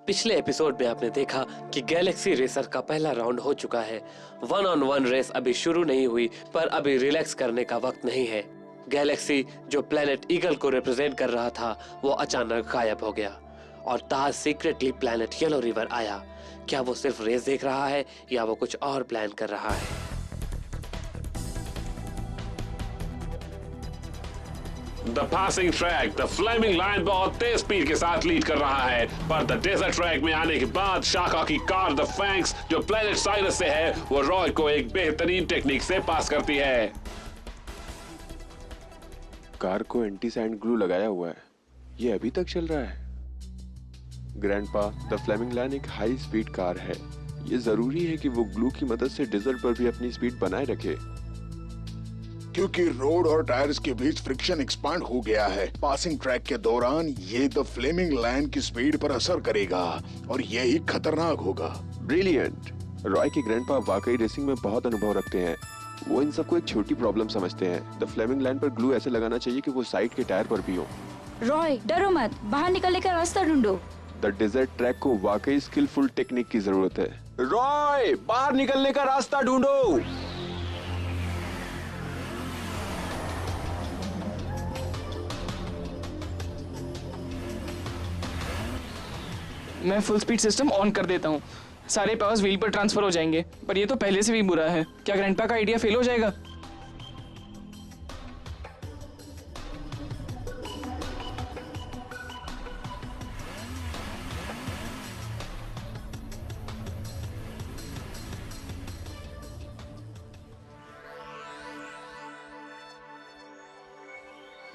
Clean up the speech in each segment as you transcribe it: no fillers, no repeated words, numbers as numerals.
पिछले एपिसोड में आपने देखा कि गैलेक्सी रेसर का पहला राउंड हो चुका है। 1-on-1 रेस अभी शुरू नहीं हुई, पर अभी रिलैक्स करने का वक्त नहीं है। गैलेक्सी जो प्लेनेट ईगल को रिप्रेजेंट कर रहा था वो अचानक गायब हो गया और ताज सीक्रेटली प्लेनेट येलो रिवर आया। क्या वो सिर्फ रेस देख रहा है या वो कुछ और प्लान कर रहा है? The passing track, the flaming lion बहुत तेज स्पीड के साथ लीड कर रहा है, पर द डेजर्ट ट्रैक में आने के बाद शाका की कार द फैंक्स जो प्लेनेट साइरस से है वो रॉय को एक बेहतरीन टेक्निक से पास करती है। कार को एंटी सैंड ग्लू लगाया हुआ है, ये अभी तक चल रहा है। ग्रैंडपा, द फ्लेमिंग लायन एक हाई स्पीड कार है, ये जरूरी है कि वो ग्लू की मदद से डेजर्ट पर भी अपनी स्पीड बनाए रखे, क्योंकि रोड और टायर्स के बीच फ्रिक्शन एक्सपांड हो गया है। पासिंग ट्रैक के दौरान ये द फ्लेमिंग लायन की स्पीड पर असर करेगा और यही खतरनाक होगा। ब्रिलियंट। रॉय के ग्रैंडपा वाकई रेसिंग में बहुत अनुभव रखते हैं, वो इन सबको एक छोटी प्रॉब्लम समझते हैं। द फ्लेमिंग लाइन पर ग्लू ऐसे लगाना चाहिए कि वो साइड के टायर पर भी हो। रॉय डरो मत, बाहर निकलने का रास्ता ढूंढो। द डेजर्ट ट्रैक को वाकई स्किलफुल टेक्निक की जरूरत है। रॉय, बाहर निकलने का रास्ता ढूंढो। मैं फुल स्पीड सिस्टम ऑन कर देता हूँ, सारे पावर्स व्हील पर ट्रांसफर हो जाएंगे। पर ये तो पहले से भी बुरा है, क्या ग्रैंडपा का आइडिया फेल हो जाएगा?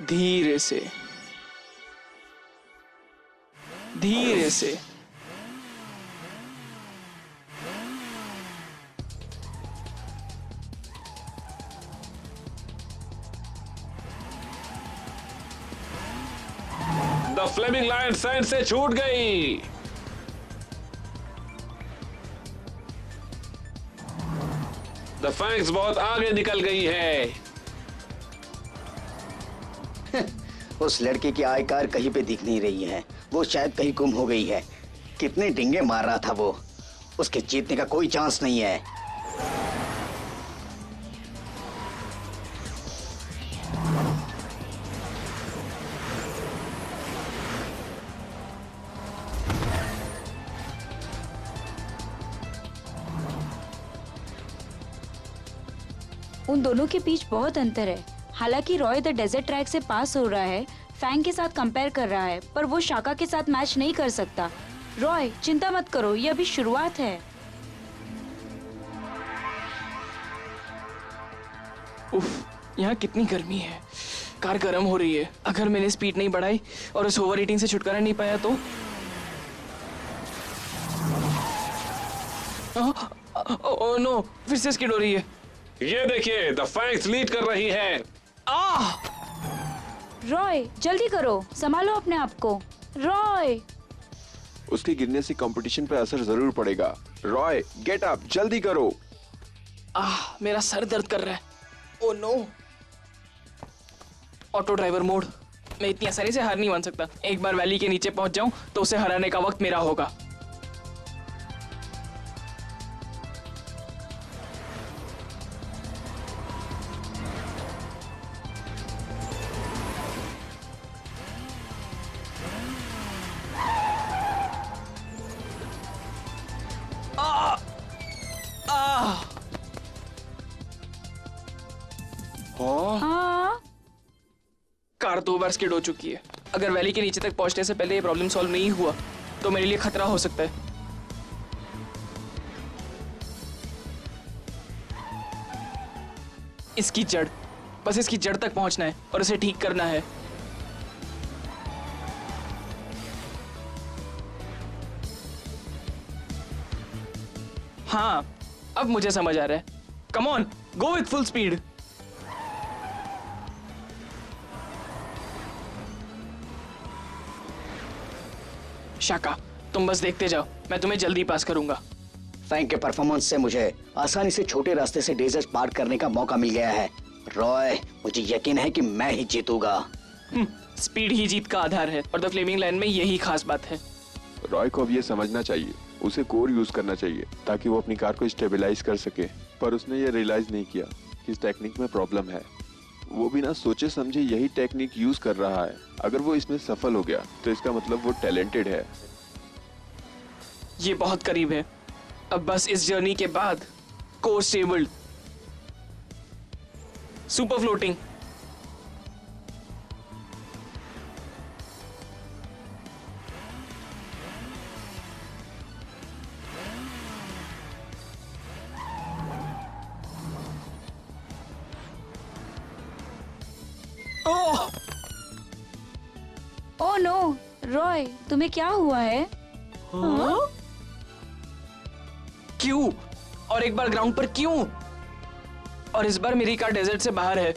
धीरे से, धीरे से। द फ्लेमिंग लायन सैंड से छूट गई। द फैंक्स बहुत आगे निकल गई है। उस लड़के की आयकार कहीं पे दिख नहीं रही है, वो शायद कहीं गुम हो गई है। कितने डिंगे मार रहा था वो, उसके जीतने का कोई चांस नहीं है। उन दोनों के बीच बहुत अंतर है। हालांकि रॉय द डेजर्ट ट्रैक से पास हो रहा है, फैंग के साथ कंपेयर कर रहा है, पर वो शाका के साथ मैच नहीं कर सकता। रॉय चिंता मत करो, ये अभी शुरुआत है। उफ, यहाँ कितनी गर्मी है, कार गर्म हो रही है। अगर मैंने स्पीड नहीं बढ़ाई और उस ओवर हीटिंग से छुटकारा नहीं पाया तो ओह नो, फिर से स्किड हो रही है। ये देखिए, द फैंक्स लीड कर रही है। रॉय जल्दी करो, संभालो अपने आप को। रॉय, उसके गिरने से कंपटीशन पे असर जरूर पड़ेगा। रॉय गेट अप, जल्दी करो। मेरा सर दर्द कर रहा है। Oh no. Auto driver mode. मैं इतनी आसानी से हार नहीं मान सकता। एक बार वैली के नीचे पहुंच जाऊं तो उसे हराने का वक्त मेरा होगा। कार 2 बार स्किड हो चुकी है। अगर वैली के नीचे तक पहुंचने से पहले ये प्रॉब्लम सॉल्व नहीं हुआ तो मेरे लिए खतरा हो सकता है। इसकी जड़, बस इसकी जड़ तक पहुंचना है और इसे ठीक करना है। हाँ, अब मुझे समझ आ रहा है। Come on, go with full speed. Shaka, तुम बस देखते जाओ, मैं तुम्हें जल्दी पास करूंगा। फैंक के परफॉर्मेंस से मुझे आसानी से छोटे रास्ते से डेजर्ट पार करने का मौका मिल गया है। रॉय, मुझे यकीन है कि मैं ही जीतूंगा। स्पीड ही जीत का आधार है और द फ्लेमिंग लाइन में यही खास बात है। रॉय को अब ये समझना चाहिए, उसे कोर यूज करना चाहिए ताकि वो अपनी कार को स्टेबलाइज कर सके, पर उसने ये रियलाइज नहीं किया कि इस टेक्निक में प्रॉब्लम है। वो बिना सोचे समझे यही टेक्निक यूज कर रहा है। अगर वो इसमें सफल हो गया तो इसका मतलब वो टैलेंटेड है। ये बहुत करीब है। अब बस इस जर्नी के बाद core stabled, super floating, oh no, Roy तुम्हें क्या हुआ है? क्यों? और एक बार ग्राउंड पर क्यों? और इस बार मेरी कार डेजर्ट से बाहर है।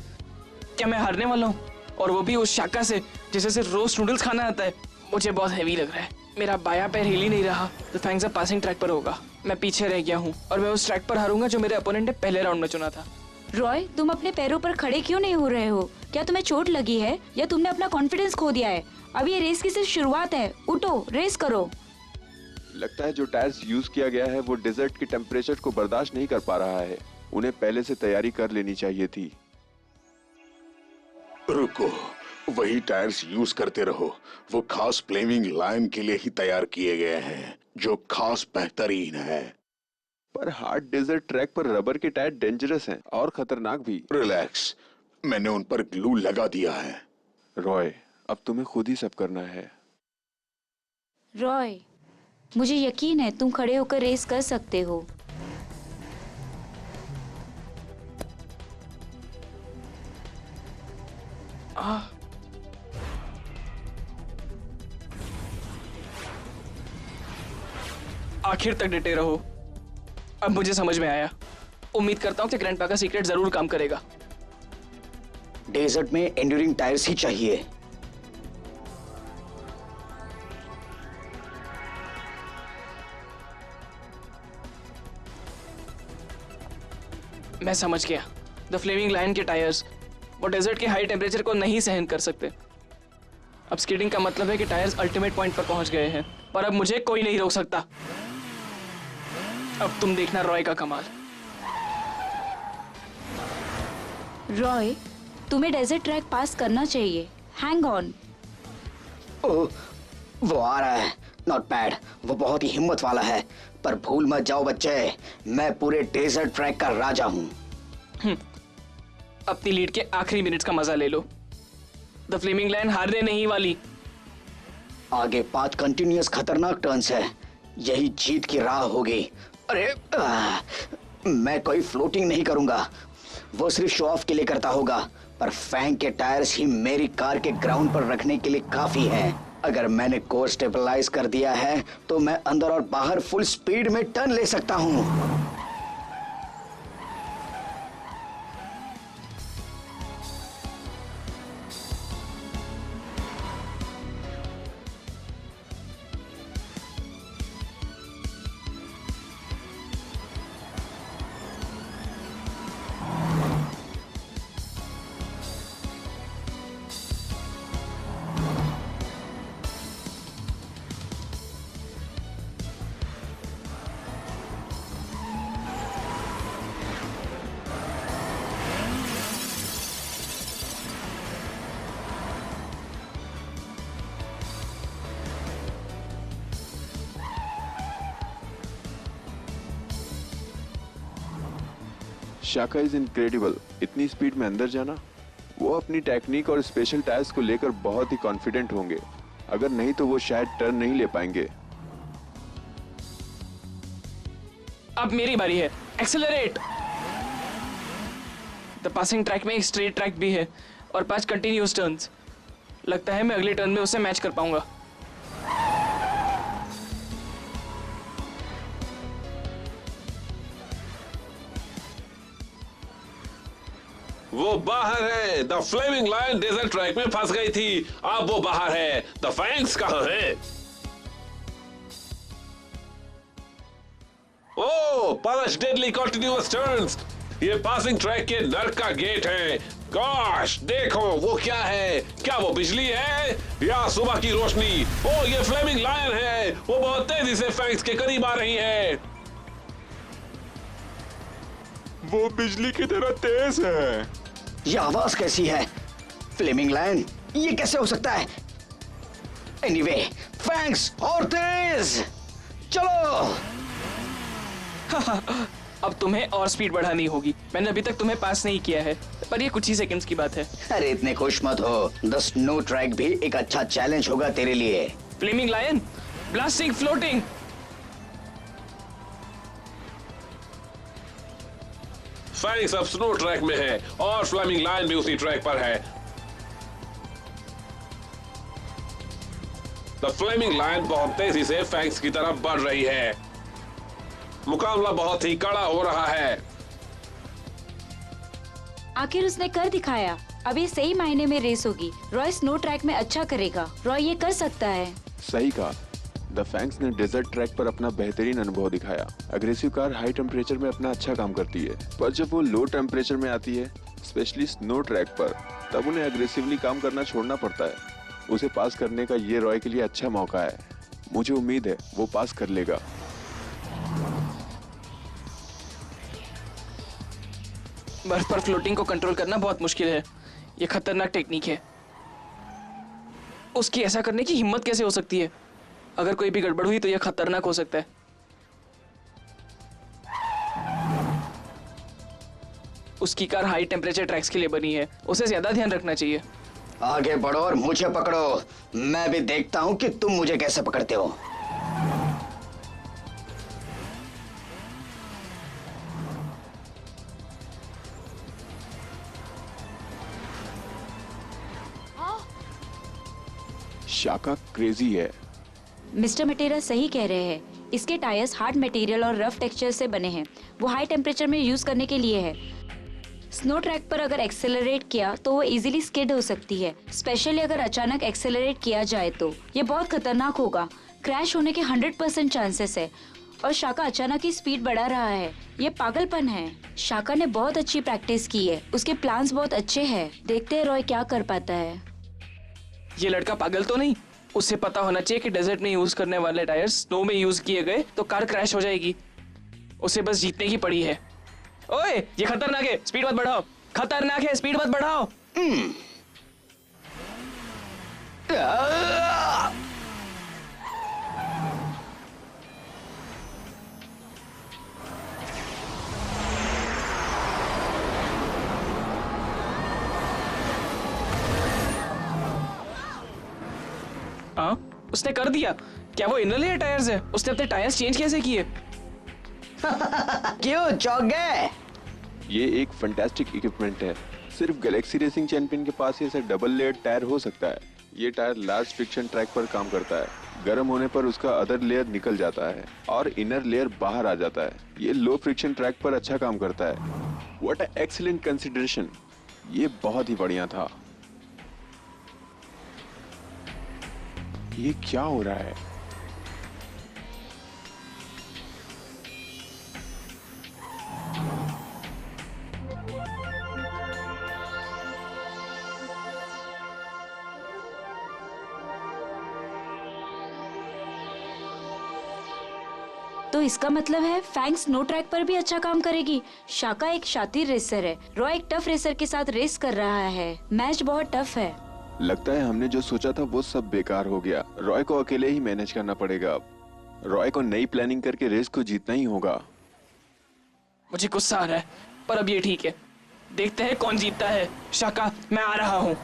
क्या मैं हारने वाला हूँ? और वो भी उस शाका से जिसे सिर्फ रोस्ट नूडल्स खाना आता है। मुझे बहुत हैवी लग रहा है। मेरा बायां पैर हिल ही नहीं रहा। तो फैंक्स अब पासिंग ट्रैक पर होगा। मैं पीछे रह गया हूँ और मैं उस ट्रैक पर हारूंगा जो मेरे अपोनेंट ने पहले राउंड में चुना था। रॉय तुम अपने पैरों पर खड़े क्यों नहीं हो रहे हो? क्या तुम्हें चोट लगी है या तुमने अपना कॉन्फिडेंस खो दिया है? अब ये रेस की सिर्फ शुरुआत है। उठो, रेस करो। लगता है जो टायर्स यूज किया गया है वो डेजर्ट के टेम्परेचर को बर्दाश्त नहीं कर पा रहा है। उन्हें पहले से तैयारी कर लेनी चाहिए थी। रुको, वही टायर्स यूज करते रहो। वो खास फ्लेमिंग लायन के लिए ही तैयार किए गए हैं, जो खास बेहतरीन है। पर हार्ड डेजर्ट ट्रैक पर रबर के टायर डेंजरस हैं और खतरनाक भी। रिलैक्स, मैंने उन पर ग्लू लगा दिया है। रॉय, अब तुम्हें खुद ही सब करना है। रॉय मुझे यकीन है तुम खड़े होकर रेस कर सकते हो। आखिर तक डटे रहो। अब मुझे समझ में आया। उम्मीद करता हूँ कि ग्रैंडपा का सीक्रेट जरूर काम करेगा। डेजर्ट में एंड्यूरिंग टायर्स ही चाहिए। मैं समझ गया। द फ्लेमिंग लायन के टायर्स वो डेजर्ट के हाई टेम्परेचर को नहीं सहन कर सकते। अब स्कीडिंग का मतलब है कि टायर्स अल्टीमेट पॉइंट पर पहुंच गए हैं, पर अब मुझे कोई नहीं रोक सकता। अब तुम देखना रॉय का कमाल। रॉय तुम्हें डेजर्ट ट्रैक पास करना चाहिए। Hang on. ओह, वो आ रहा है। नॉट बैड, वो बहुत ही हिम्मत वाला है। पर भूल मत जाओ बच्चे, मैं पूरे डेजर्ट ट्रैक का राजा हूँ। अपनी लीड के आखिरी मिनट्स का मजा ले लो। द फ्लेमिंग लायन हारने नहीं वाली। आगे 5 कंटिन्यूअस खतरनाक टर्न्स है। यही जीत की राह होगी। अरे मैं कोई फ्लोटिंग नहीं करूंगा, वो सिर्फ शो ऑफ के लिए करता होगा। पर फैंक के टायर्स ही मेरी कार के ग्राउंड पर रखने के लिए काफी हैं। अगर मैंने कोर स्टेबलाइज कर दिया है तो मैं अंदर और बाहर फुल स्पीड में टर्न ले सकता हूँ। शाका इज इनक्रेडिबल। इतनी स्पीड में अंदर जाना। वो अपनी टेक्निक और स्पेशल टायर्स को लेकर बहुत ही कॉन्फिडेंट होंगे। अगर नहीं तो वो शायद टर्न नहीं ले पाएंगे। अब मेरी बारी है। एक्सेलरेट। द पासिंग ट्रैक में एक स्ट्रेट ट्रैक भी है और 5 कंटिन्यूअस टर्न्स। लगता है मैं अगले टर्न में उसे मैच कर पाऊंगा। वो बाहर है। The flaming lion desert track में फंस गई थी, अब वो बाहर है। द फैंक्स कहां है? ओह, 5 डेडली कंटिन्यूअस टर्न्स। ये पासिंग ट्रैक के नर्क का गेट है। गॉश, देखो वो क्या है? क्या वो बिजली है या सुबह की रोशनी? ओ, ये फ्लेमिंग लायन है। वो बहुत तेजी से फैंक्स के करीब आ रही है। वो बिजली की तरह तेज है। ये आवाज कैसी है? फ्लेमिंग लायन, ये कैसे हो सकता है? एनीवे, फैंक्स और तेज, चलो। अब तुम्हें और स्पीड बढ़ानी होगी। मैंने अभी तक तुम्हें पास नहीं किया है, पर ये कुछ ही सेकंड्स की बात है। अरे इतने खुश मत हो, द स्नो ट्रैक भी एक अच्छा चैलेंज होगा तेरे लिए। Flaming lion, blasting, floating. फैंक्स अब स्नो ट्रैक में है और फ्लेमिंग लायन भी उसी ट्रैक पर है। द फ्लेमिंग लायन बहुत तेजी से फैंक्स की तरफ बढ़ रही है। मुकाबला बहुत ही कड़ा हो रहा है। आखिर उसने कर दिखाया। अब ये सही मायने में रेस होगी। रॉय स्नो ट्रैक में अच्छा करेगा। रॉय ये कर सकता है। सही कहा। द फैंक्स ने डेजर्ट ट्रैक पर अपना बेहतरीन अनुभव दिखाया। अग्रेसिव कार हाई टेम्परेचर में अपना अच्छा काम करती है, पर जब वो लो टेम्परेचर में आती है, स्पेशली स्नो ट्रैक पर, तब उन्हें अग्रेसिवली काम करना छोड़ना पड़ता है। उसे पास करने का ये रॉय के लिए अच्छा मौका है। मुझे उम्मीद है वो पास कर लेगा। बर्फ पर फ्लोटिंग को कंट्रोल करना बहुत मुश्किल है। ये खतरनाक टेक्निक है। उसकी ऐसा करने की हिम्मत कैसे हो सकती है? अगर कोई भी गड़बड़ हुई तो यह खतरनाक हो सकता है। उसकी कार हाई टेम्परेचर ट्रैक्स के लिए बनी है। उसे ज्यादा ध्यान रखना चाहिए। आगे बढ़ो और मुझे पकड़ो। मैं भी देखता हूँ कि तुम मुझे कैसे पकड़ते हो। शाका क्रेजी है। मिस्टर मटेरा सही कह रहे हैं। इसके टायर्स हार्ड मटेरियल और रफ टेक्सचर से बने हैं। वो हाई टेम्परेचर में यूज करने के लिए है। स्नो ट्रैक पर अगर एक्सेलरेट किया तो वो इजीली स्किड हो सकती है। स्पेशली अगर अचानक एक्सेलरेट किया जाए तो ये बहुत खतरनाक होगा। क्रैश होने के 100% चांसेस है। और शाका अचानक ही स्पीड बढ़ा रहा है। ये पागलपन है। शाका ने बहुत अच्छी प्रैक्टिस की है। उसके प्लान्स बहुत अच्छे हैं। देखते हैं रॉय क्या कर पाता है। ये लड़का पागल तो नहीं? उसे पता होना चाहिए कि डेजर्ट में यूज करने वाले टायर्स स्नो में यूज किए गए तो कार क्रैश हो जाएगी। उसे बस जीतने की पड़ी है। ओए, ये खतरनाक है, स्पीड मत बढ़ाओ। खतरनाक है, स्पीड मत बढ़ाओ। हाँ, उसने कर दिया। क्या वो इनर लेयर टायर्स है? उसने अपने टायर्स चेंज कैसे किए? क्यों चौंक गए? ये एक फैंटास्टिक इक्विपमेंट है। सिर्फ गैलेक्सी रेसिंग चैंपियन के पास ऐसा डबल लेयर टायर हो सकता है। ये टायर लार्ज फ्रिक्शन ट्रैक पर काम करता है। गर्म होने पर उसका अदर लेयर निकल जाता है और इनर लेयर बाहर आ जाता है। ये लो फ्रिक्शन ट्रैक पर अच्छा काम करता है। What a excellent consideration. ये बहुत ही बढ़िया था। ये क्या हो रहा है? तो इसका मतलब है फैंग स्नो ट्रैक पर भी अच्छा काम करेगी। शाका एक शातिर रेसर है। रॉय एक टफ रेसर के साथ रेस कर रहा है। मैच बहुत टफ है। लगता है हमने जो सोचा था वो सब बेकार हो गया। रॉय को अकेले ही मैनेज करना पड़ेगा अब। रॉय को नई प्लानिंग करके रेस को जीतना ही होगा। मुझे गुस्सा आ रहा है, पर अब ये ठीक है। देखते हैं कौन जीतता है। शाका, मैं आ रहा हूँ।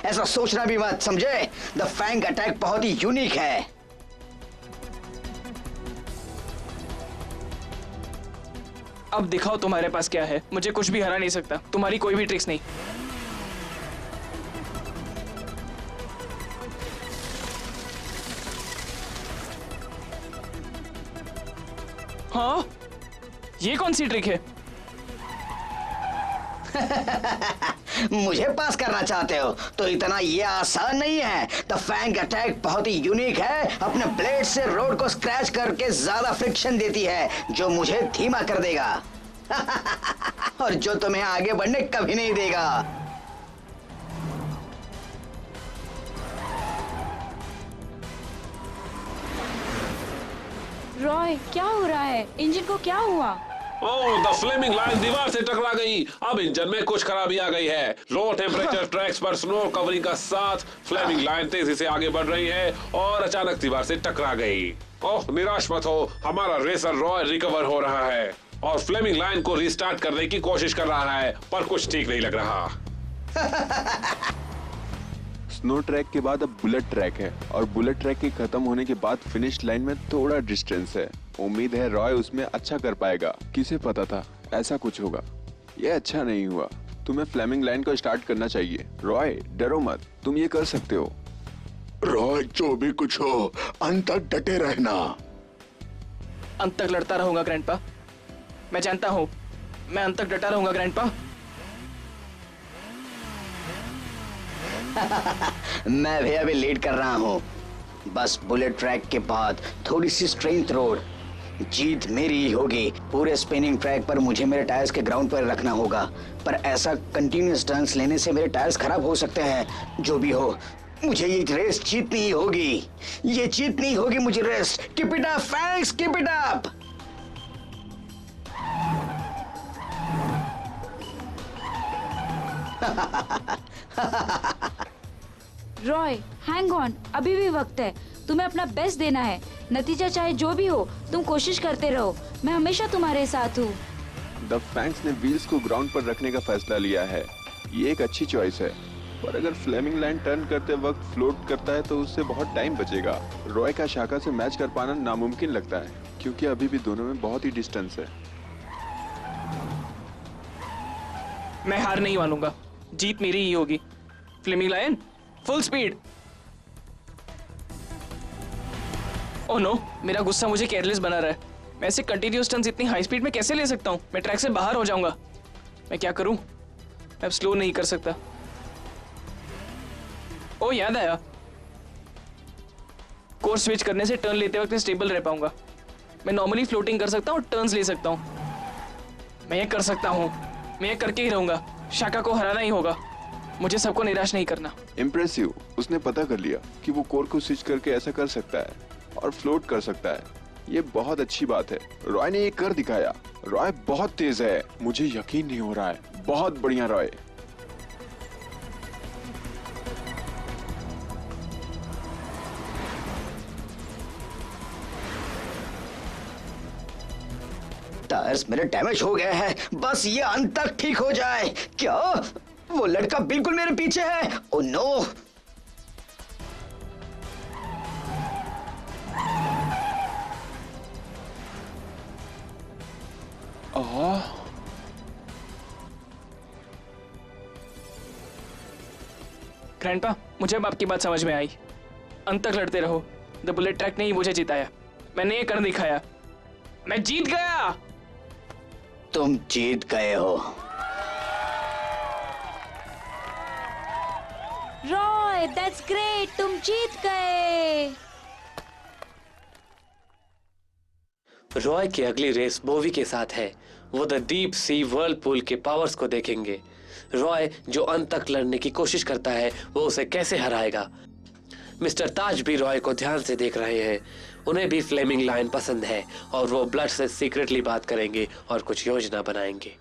ऐसा सोचना भी मत, समझे? द फैंग अटैक बहुत ही यूनिक है। अब दिखाओ तुम्हारे पास क्या है। मुझे कुछ भी हरा नहीं सकता। तुम्हारी कोई भी ट्रिक्स नहीं। हाँ, ये कौन सी ट्रिक है? मुझे पास करना चाहते हो तो इतना ये आसान नहीं है। द फैंग अटैक बहुत ही यूनिक है। अपने ब्लेड से रोड को स्क्रैच करके ज्यादा फ्रिक्शन देती है जो मुझे धीमा कर देगा और जो तुम्हें आगे बढ़ने कभी नहीं देगा। रॉय, क्या हो रहा है? इंजन को क्या हुआ? ओह, द फ्लेमिंग लाइन दीवार से टकरा गई। अब इंजन में कुछ खराबी आ गई है। लो टेम्परेचर ट्रैक्स पर स्नो कवरिंग का साथ फ्लेमिंग लाइन तेजी से आगे बढ़ रही है और अचानक दीवार से टकरा गई। ओह, निराश मत हो, हमारा रेसर रॉय रिकवर हो रहा है और फ्लेमिंग लाइन को रिस्टार्ट करने की कोशिश कर रहा है, पर कुछ ठीक नहीं लग रहा। स्नो ट्रैक के बाद अब बुलेट ट्रैक है और बुलेट ट्रैक के खत्म होने के बाद फिनिश लाइन में थोड़ा डिस्टेंस है। उम्मीद है रॉय उसमें अच्छा कर पाएगा। किसे पता था ऐसा कुछ होगा। ये अच्छा नहीं हुआ। तुम्हें फ्लेमिंग लाइन को स्टार्ट करना चाहिए। रॉय, डरो मत, तुम ये कर सकते हो। रॉय, जो भी कुछ हो, अंत तक डटे रहना। अंत तक लड़ता रहूंगा ग्रैंडपा। मैं जानता हूँ, मैं अंत तक डटा रहूंगा ग्रैंडपा। मैं भी अभी लीड कर रहा हूँ। बस बुलेट ट्रैक के बाद थोड़ी सी स्ट्रेंथ रोड, जीत मेरी ही होगी। पूरे स्पिनिंग ट्रैक पर मुझे मेरे टायर्स के ग्राउंड पर रखना होगा, पर ऐसा कंटिन्यूअस टर्न्स लेने से मेरे टायर्स खराब हो सकते हैं। जो भी हो, मुझे ये रेस जीतनी ही होगी। ये जीतनी होगी मुझे रेस। कीप इट अप फैंक्स, keep it up. Roy, hang on, अभी भी वक्त है। तुम्हें अपना बेस्ट देना है। नतीजा चाहे जो भी हो, तुम कोशिश करते रहो। मैं हमेशा तुम्हारे साथ हूँ। द फैंक्स ने व्हील्स को ग्राउंड पर रखने का फैसला लिया है। ये एक अच्छी चॉइस है, पर अगर फ्लेमिंग लाइन टर्न करते वक्त फ्लोट करता है तो उससे बहुत टाइम बचेगा। रॉय का शाका से मैच कर पाना नामुमकिन लगता है, क्योंकि अभी भी दोनों में बहुत ही डिस्टेंस है। मैं हार नहीं मानूंगा, जीत मेरी ही होगी। Flaming lion, full speed. Oh no, मेरा गुस्सा मुझे केयरलेस बना रहा है। मैं ऐसे कंटिन्यूअस टर्न्स इतनी हाई स्पीड में कैसे ले सकता हूँ? मैं ट्रैक से बाहर हो जाऊंगा। मैं क्या करूं? मैं अब स्लो नहीं कर सकता। ओ, याद आया, कोर्स स्विच करने से टर्न लेते वक्त स्टेबल रह पाऊंगा। मैं नॉर्मली फ्लोटिंग कर सकता हूँ और टर्न्स ले सकता हूँ। मैं ये कर सकता हूँ, मैं ये करके ही रहूंगा। शाका को हराना ही होगा। मुझे सबको निराश नहीं करना। इम्प्रेसिव, उसने पता कर लिया कि वो कोर को स्विच करके ऐसा कर सकता है और फ्लोट कर सकता है। ये बहुत अच्छी बात है। रॉय ने ये कर दिखाया। रॉय बहुत तेज है, मुझे यकीन नहीं हो रहा है। बहुत बढ़िया रॉय। टायर्स मेरे डैमेज हो गए हैं। बस ये अंत तक ठीक हो जाए। क्या वो लड़का बिल्कुल मेरे पीछे है? Oh no. ग्रैंडपा, मुझे अब आपकी बात समझ में आई। अंत तक लड़ते रहो। द बुलेट ट्रैक ने ही मुझे जिताया। मैंने ये कर दिखाया। मैं जीत गया। तुम जीत गए हो। रॉय, दैट्स ग्रेट, तुम जीत गए। रॉय की अगली रेस बोवी के साथ है। वो द डीप सी वर्लपूल के पावर्स को देखेंगे। रॉय जो अंत तक लड़ने की कोशिश करता है, वो उसे कैसे हराएगा। मिस्टर ताज भी रॉय को ध्यान से देख रहे हैं। उन्हें भी फ्लेमिंग लाइन पसंद है और वो ब्लड से सीक्रेटली बात करेंगे और कुछ योजना बनाएंगे।